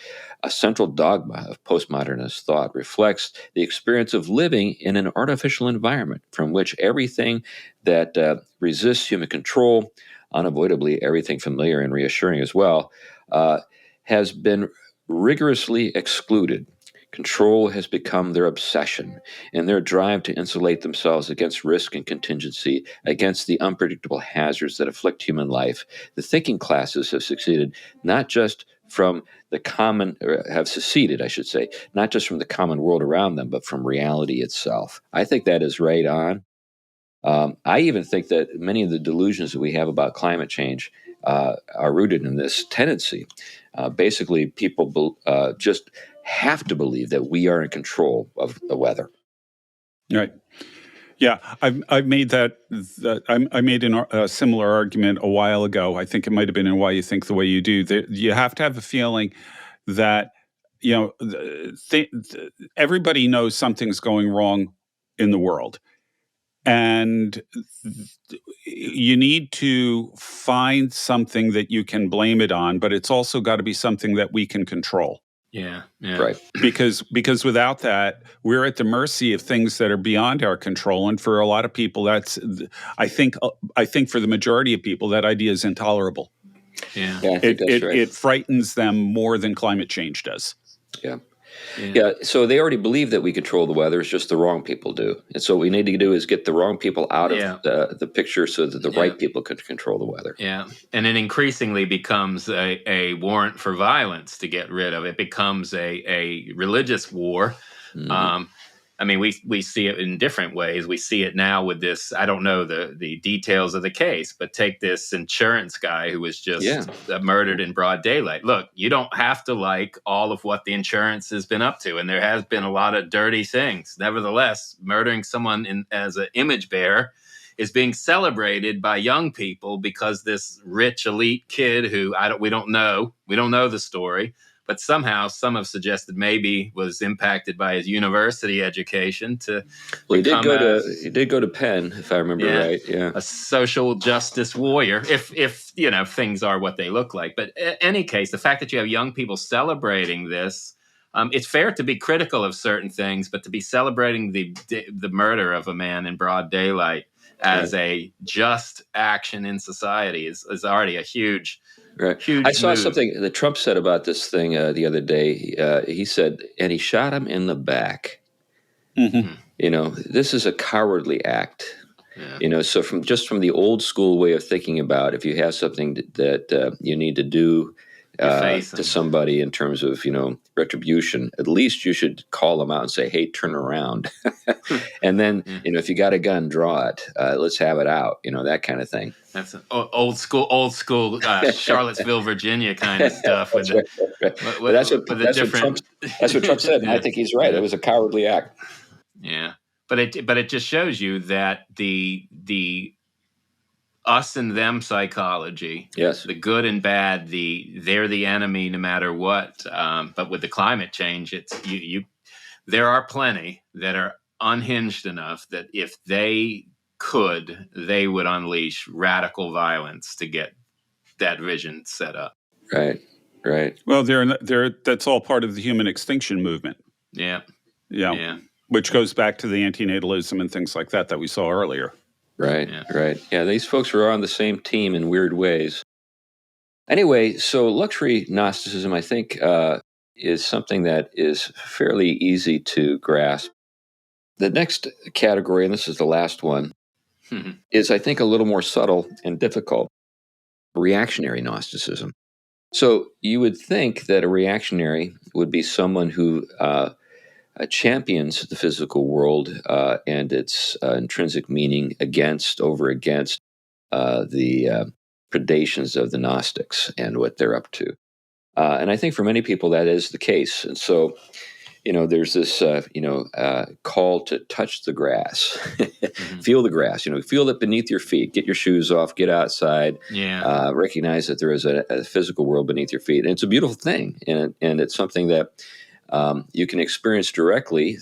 a central dogma of postmodernist thought, reflects the experience of living in an artificial environment from which everything that resists human control, unavoidably everything familiar and reassuring as well, has been rigorously excluded. Control has become their obsession, and their drive to insulate themselves against risk and contingency, against the unpredictable hazards that afflict human life. The thinking classes have succeeded not just from the common, or have seceded, I should say, not just from the common world around them, but from reality itself. I think that is right on. I even think that many of the delusions that we have about climate change are rooted in this tendency. Basically, people just have to believe that we are in control of the weather.
Right. Yeah, I've made that I made a similar argument a while ago. I think it might have been in Why You Think the Way You Do. You have to have a feeling that everybody knows something's going wrong in the world, and you need to find something that you can blame it on, but it's also got to be something that we can control.
Yeah.
Right.
Because without that, we're at the mercy of things that are beyond our control. And for a lot of people, I think for the majority of people, that idea is intolerable.
Yeah.
I think that's right.
It frightens them more than climate change does.
Yeah. So they already believe that we control the weather. It's just the wrong people do. And so what we need to do is get the wrong people out of the picture so that the right people can control the weather.
Yeah. And it increasingly becomes a warrant for violence to get rid of. It becomes a religious war.
Mm-hmm.
I mean, we see it in different ways. We see it now with this. I don't know the details of the case, but take this insurance guy who was just murdered in broad daylight. Look, you don't have to like all of what the insurance has been up to, and there has been a lot of dirty things. Nevertheless, murdering someone as an image bearer is being celebrated by young people because this rich elite kid who we don't know the story. But somehow, some have suggested maybe was impacted by his university education to.
Well, he did go to Penn, if I remember right. Yeah,
a social justice warrior. If things are what they look like. But in any case, the fact that you have young people celebrating this, it's fair to be critical of certain things, but to be celebrating the murder of a man in broad daylight as a just action in society is already a huge
Right.
Huge
I saw
move.
something that Trump said about this thing the other day. He said, and he shot him in the back.
Mm-hmm.
This is a cowardly act.
Yeah.
So from the old school way of thinking about if you have something that you need to do to somebody in terms of, retribution, at least you should call them out and say, hey, turn around. And then, if you got a gun, draw it. Let's have it out, that kind of thing.
That's an old school Charlottesville, Virginia kind of stuff.
That's right. But that's what Trump said, and I think he's right. It was a cowardly act.
Yeah, but it just shows you that the us and them psychology,
yes,
the good and bad, they're the enemy no matter what. But with the climate change, it's there are plenty that are unhinged enough that if they could, they would unleash radical violence to get that vision set up.
Right.
Well, that's all part of the human extinction movement.
Yeah.
Which goes back to the antinatalism and things like that we saw earlier.
Right. Yeah, these folks were on the same team in weird ways. Anyway, so luxury Gnosticism, I think, is something that is fairly easy to grasp. The next category, and this is the last one, is, I think, a little more subtle and difficult. Reactionary Gnosticism. So you would think that a reactionary would be someone who champions the physical world and its intrinsic meaning over against the predations of the Gnostics and what they're up to. And I think for many people that is the case. And so, there's this, call to touch the grass, feel the grass, feel it beneath your feet, get your shoes off, get outside, recognize that there is a physical world beneath your feet. And it's a beautiful thing. And it's something that you can experience directly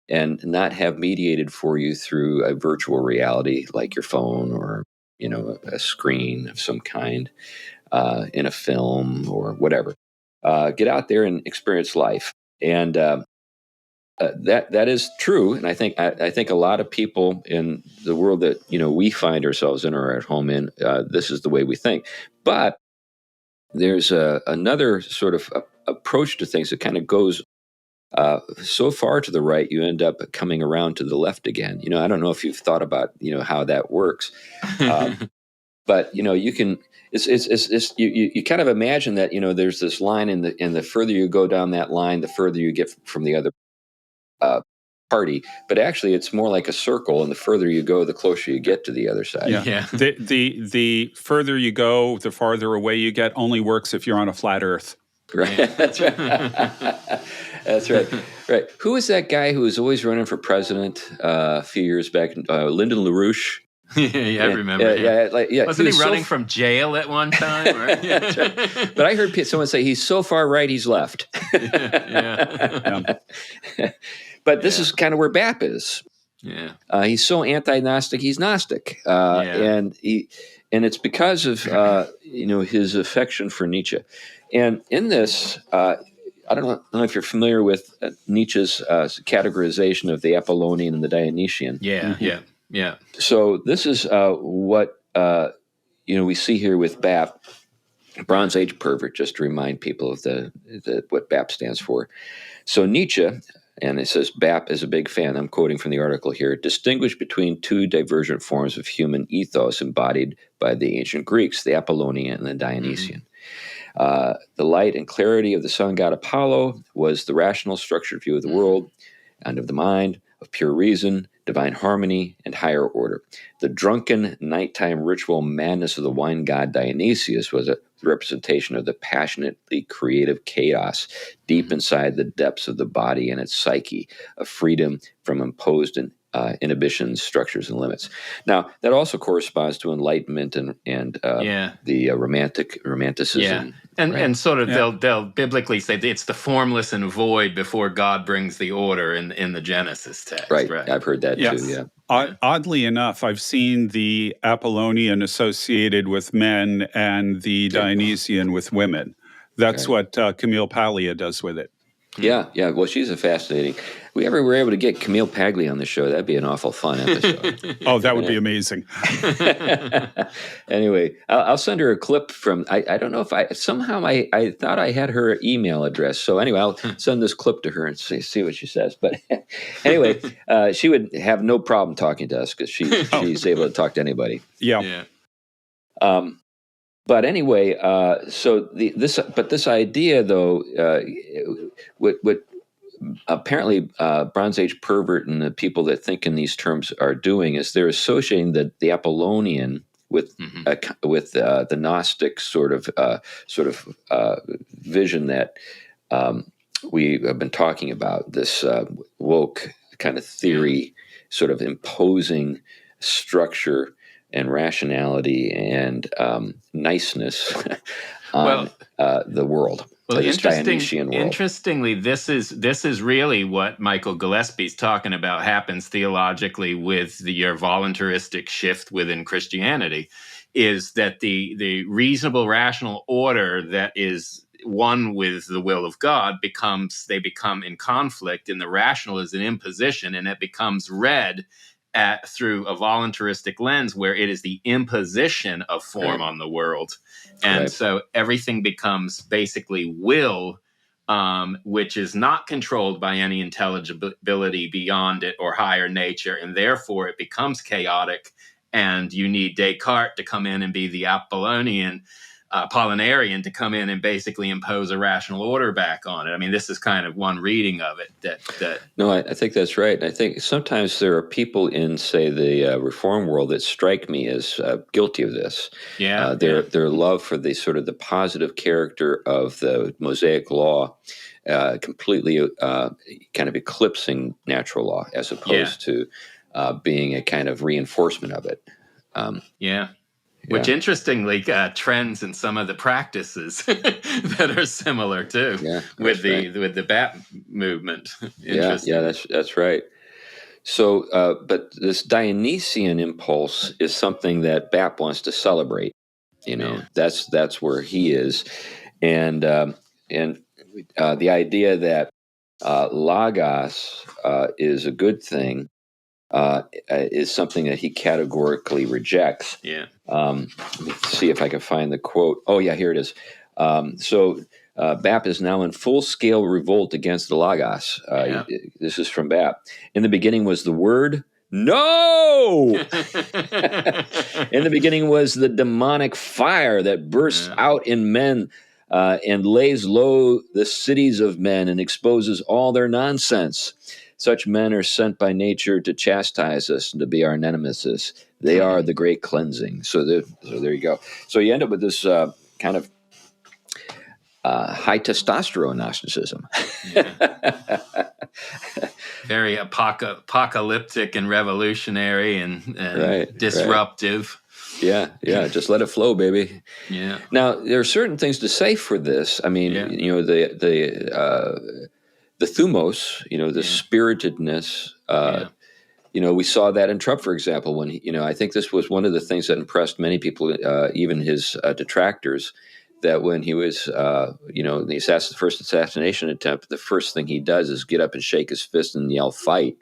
and not have mediated for you through a virtual reality like your phone or, a screen of some kind in a film or whatever. Get out there and experience life. And that is true. And I think a lot of people in the world that, we find ourselves in or are at home in, this is the way we think. But there's another sort of approach to things that kind of goes so far to the right, you end up coming around to the left again. I don't know if you've thought about, how that works. But, you can, you kind of imagine that, there's this line and the further you go down that line, the further you get from the other party. But actually it's more like a circle, and the further you go, the closer you get to the other side.
Yeah. The further you go, the farther away you get. Only works if you're on a flat earth.
Right. That's right. That's right. Right. Who was that guy who was always running for president a few years back? Lyndon LaRouche.
I remember. Wasn't he running from jail at one time? Or?
That's right. But I heard someone say he's so far right he's left. But this is kind of where Bap is.
Yeah.
He's so anti-Gnostic, he's Gnostic, and it's because of his affection for Nietzsche. And in this, I don't know if you're familiar with Nietzsche's categorization of the Apollonian and the Dionysian.
Yeah.
So this is what we see here with Bap, Bronze Age pervert. Just to remind people of what Bap stands for. So Nietzsche, and it says Bap is a big fan. I'm quoting from the article here. Distinguished between two divergent forms of human ethos embodied by the ancient Greeks, the Apollonian and the Dionysian. The light and clarity of the sun god Apollo was the rational, structured view of the world and of the mind, of pure reason, divine harmony, and higher order. The drunken nighttime ritual madness of the wine god Dionysius was a representation of the passionately creative chaos deep inside the depths of the body and its psyche, of freedom from imposed inhibitions, structures, and limits. Now, that also corresponds to enlightenment and the romanticism.
Yeah. And sort of they'll biblically say it's the formless and void before God brings the order in the Genesis text.
Right. I've heard that too, yeah.
Oddly enough, I've seen the Apollonian associated with men and the Dionysian with women. That's what Camille Paglia does with it.
Yeah, yeah. Well, she's a fascinating. If we ever were able to get Camille Paglia on the show, that'd be an awful fun episode.
Oh, that would be amazing.
Anyway, I'll send her a clip from. I don't know if I thought I had her email address. So anyway, I'll send this clip to her and see what she says. But anyway, she would have no problem talking to us because she's able to talk to anybody.
Yeah.
But anyway, so this idea though, what apparently Bronze Age pervert and the people that think in these terms are doing is they're associating the Apollonian with the Gnostic sort of vision that we have been talking about, this woke kind of theory, sort of imposing structure and rationality and niceness on the world.
Well,
this Dionysian world.
Interestingly, this is really what Michael Gillespie's talking about happens theologically with your voluntaristic shift within Christianity, is that the reasonable rational order that is one with the will of God become in conflict, and the rational is an imposition, and it becomes read through a voluntaristic lens where it is the imposition of form on the world. And so everything becomes basically will, which is not controlled by any intelligibility beyond it or higher nature. And therefore it becomes chaotic. And you need Descartes to come in and be the Apollinarian to come in and basically impose a rational order back on it. I mean, this is kind of one reading of it.
No, I think that's right. I think sometimes there are people in, say, the Reform world that strike me as guilty of this. Their love for the sort of the positive character of the Mosaic law completely kind of eclipsing natural law as opposed to being a kind of reinforcement of it.
Which interestingly trends in some of the practices that are similar too with the BAP movement.
That's right. So, but this Dionysian impulse is something that BAP wants to celebrate. That's where he is, and the idea that logos is a good thing is something that he categorically rejects. Let me see if I can find the quote. Oh, yeah, here it is. So BAP is now in full-scale revolt against the Logos. This is from BAP. In the beginning was the Word. No! In the beginning was the demonic fire that bursts out in men and lays low the cities of men and exposes all their nonsense. Such men are sent by nature to chastise us and to be our nemesis. They are the great cleansing. So there you go. So you end up with this kind of high testosterone Gnosticism.
Very apocalyptic and revolutionary and disruptive.
Yeah. Just let it flow, baby.
Yeah.
Now there are certain things to say for this. I mean, the thumos, the spiritedness. We saw that in Trump, for example, when I think this was one of the things that impressed many people, even his detractors, that when he was, the first assassination attempt, the first thing he does is get up and shake his fist and yell, "Fight!"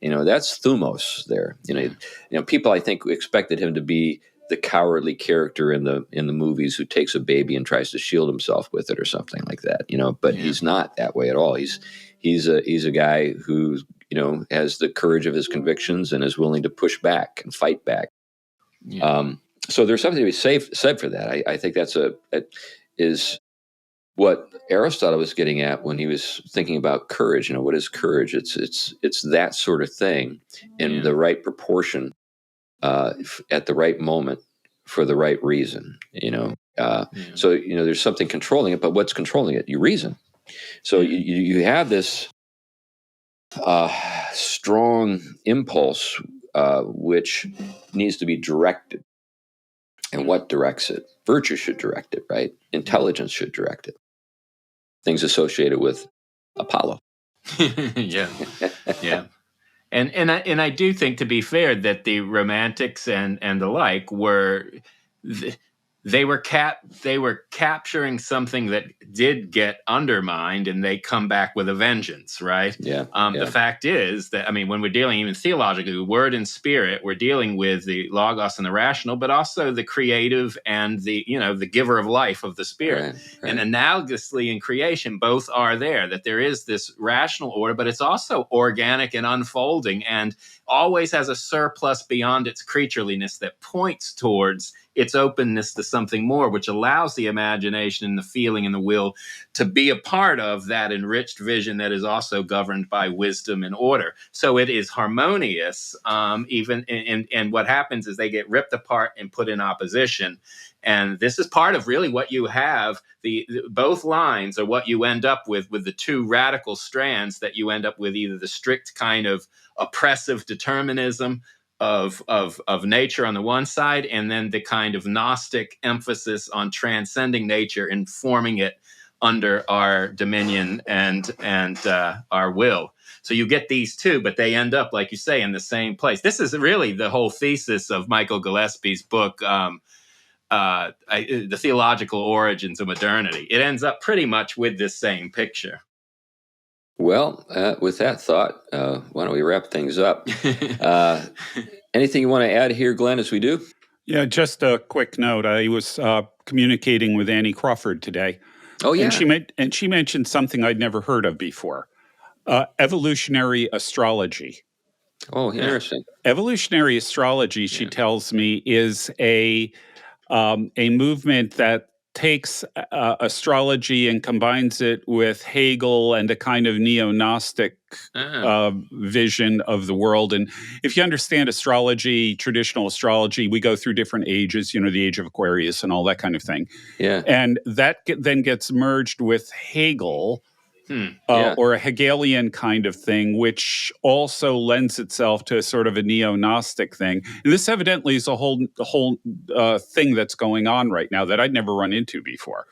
That's thumos there. People I think expected him to be the cowardly character in the movies who takes a baby and tries to shield himself with it or something like that. But he's not that way at all. He's a guy who has the courage of his convictions and is willing to push back and fight back. So there's something to be said for that. I think that is what Aristotle was getting at when he was thinking about courage. What is courage? It's that sort of thing in the right proportion, at the right moment for the right reason. So there's something controlling it, but what's controlling it? Your reason. So you have this strong impulse which needs to be directed. And what directs it? Virtue should direct it, right? Intelligence should direct it. Things associated with Apollo.
Yeah. And I do think, to be fair, that the Romantics and the like were they were capturing something that did get undermined, and they come back with a vengeance, right? The fact is that, I mean, when we're dealing even theologically, word and spirit, we're dealing with the logos and the rational, but also the creative and the giver of life of the spirit.
Right.
And analogously in creation, both are there, that there is this rational order, but it's also organic and unfolding, and always has a surplus beyond its creatureliness that points towards its openness to something more, which allows the imagination and the feeling and the will to be a part of that enriched vision that is also governed by wisdom and order. So it is harmonious, even and what happens is they get ripped apart and put in opposition. And this is part of really what you have. Both lines are what you end up with the two radical strands that you end up with, either the strict kind of oppressive determinism of nature on the one side, and then the kind of Gnostic emphasis on transcending nature and forming it under our dominion and our will. So you get these two, but they end up, like you say, in the same place. This is really the whole thesis of Michael Gillespie's book, The Theological Origins of Modernity. It ends up pretty much with this same picture.
Well, with that thought, why don't we wrap things up? Anything you want to add here, Glenn, as we do?
Yeah, just a quick note. I was communicating with Annie Crawford today.
Oh, yeah.
And she mentioned something I'd never heard of before. Evolutionary astrology.
Oh, interesting.
Evolutionary astrology, she tells me, is a movement that takes astrology and combines it with Hegel and a kind of neo-Gnostic vision of the world. And if you understand astrology, traditional astrology, we go through different ages, the age of Aquarius and all that kind of thing.
Yeah.
And that then gets merged with Hegel, or a Hegelian kind of thing, which also lends itself to sort of a neo-Gnostic thing. And this evidently is a whole thing that's going on right now that I'd never run into before.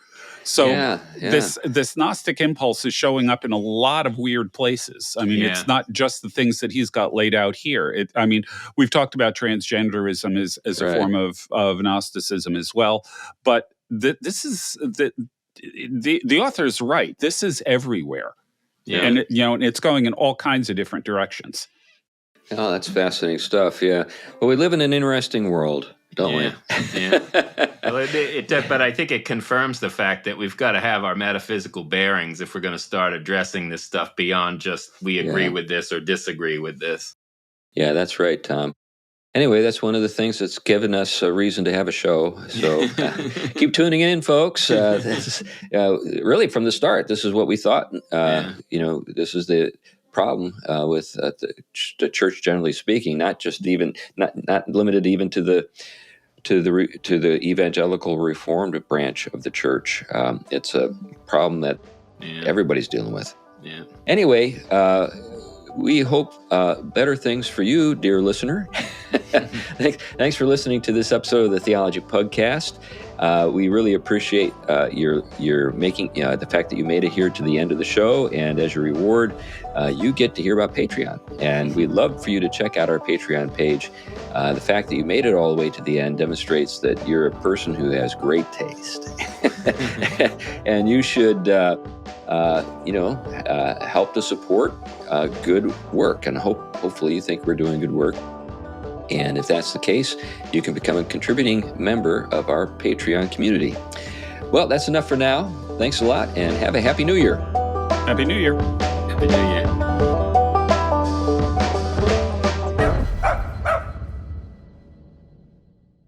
So this Gnostic impulse is showing up in a lot of weird places. I mean, it's not just the things that he's got laid out here. We've talked about transgenderism as a form of Gnosticism as well, but this is the author is right. This is everywhere, and it's going in all kinds of different directions.
Oh, that's fascinating stuff. Yeah, well, we live in an interesting world, don't we?
Yeah. Well, but I think it confirms the fact that we've got to have our metaphysical bearings if we're going to start addressing this stuff beyond just we agree with this or disagree with this.
Yeah, that's right, Tom. Anyway, that's one of the things that's given us a reason to have a show. So keep tuning in, folks. Really, from the start, this is what we thought. This is the problem with the church, generally speaking. Not just not limited even to the evangelical Reformed branch of the church. It's a problem that everybody's dealing with.
Yeah.
Anyway. We hope better things for you, dear listener. Thanks for listening to this episode of the Theology Pugcast. We really appreciate your making the fact that you made it here to the end of the show, and as your reward, you get to hear about Patreon. And we'd love for you to check out our Patreon page. The fact that you made it all the way to the end demonstrates that you're a person who has great taste, and you should. Help to support good work, and hopefully you think we're doing good work. And if that's the case, you can become a contributing member of our Patreon community. Well, that's enough for now. Thanks a lot, and have a Happy New Year.
Happy New Year.
Happy New Year.